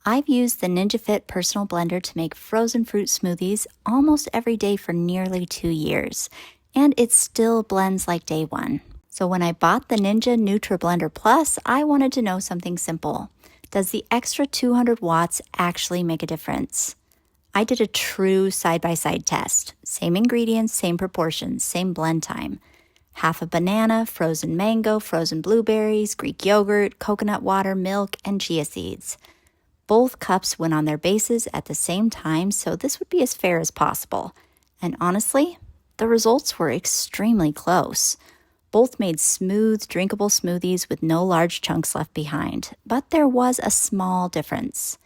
I've used the Ninja Fit personal blender to make frozen fruit smoothies almost every day for nearly 2 years, and it still blends like day one. So when I bought the Ninja Nutri-Blender Plus, I wanted to know something simple. Does the extra 200 watts actually make a difference? I did a true side-by-side test. Same ingredients, same proportions, same blend time. Half a banana, frozen mango, frozen blueberries, Greek yogurt, coconut water, milk, and chia seeds. Both cups went on their bases at the same time, so this would be as fair as possible. And honestly, the results were extremely close. Both made smooth, drinkable smoothies with no large chunks left behind, but there was a small difference.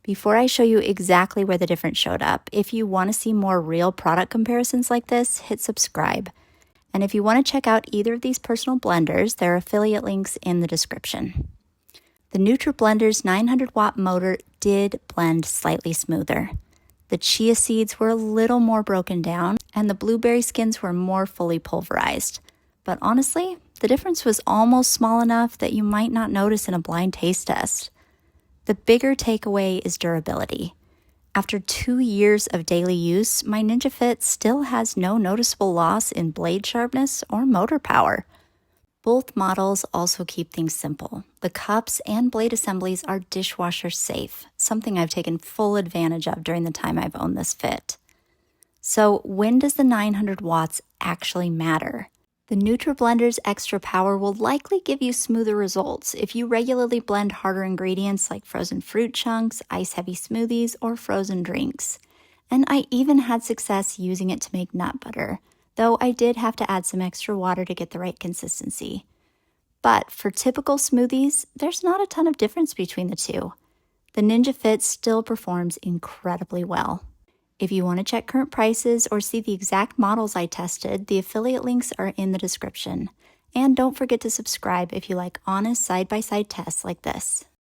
Before I show you exactly where the difference showed up, if you want to see more real product comparisons like this, hit subscribe. And if you want to check out either of these personal blenders, there are affiliate links in the description. The Nutri-Blender's 900-watt motor did blend slightly smoother. The chia seeds were a little more broken down, and the blueberry skins were more fully pulverized. But honestly, the difference was almost small enough that you might not notice in a blind taste test. The bigger takeaway is durability. After 2 years of daily use, my Ninja Fit still has no noticeable loss in blade sharpness or motor power. Both models also keep things simple. The cups and blade assemblies are dishwasher safe, something I've taken full advantage of during the time I've owned this Fit. So when does the 900 watts actually matter? The Nutri-Blender's extra power will likely give you smoother results if you regularly blend harder ingredients like frozen fruit chunks, ice-heavy smoothies, or frozen drinks. And I even had success using it to make nut butter, though I did have to add some extra water to get the right consistency. But for typical smoothies, there's not a ton of difference between the two. The Ninja Fit still performs incredibly well. If you want to check current prices or see the exact models I tested, the affiliate links are in the description. And don't forget to subscribe if you like honest side-by-side tests like this.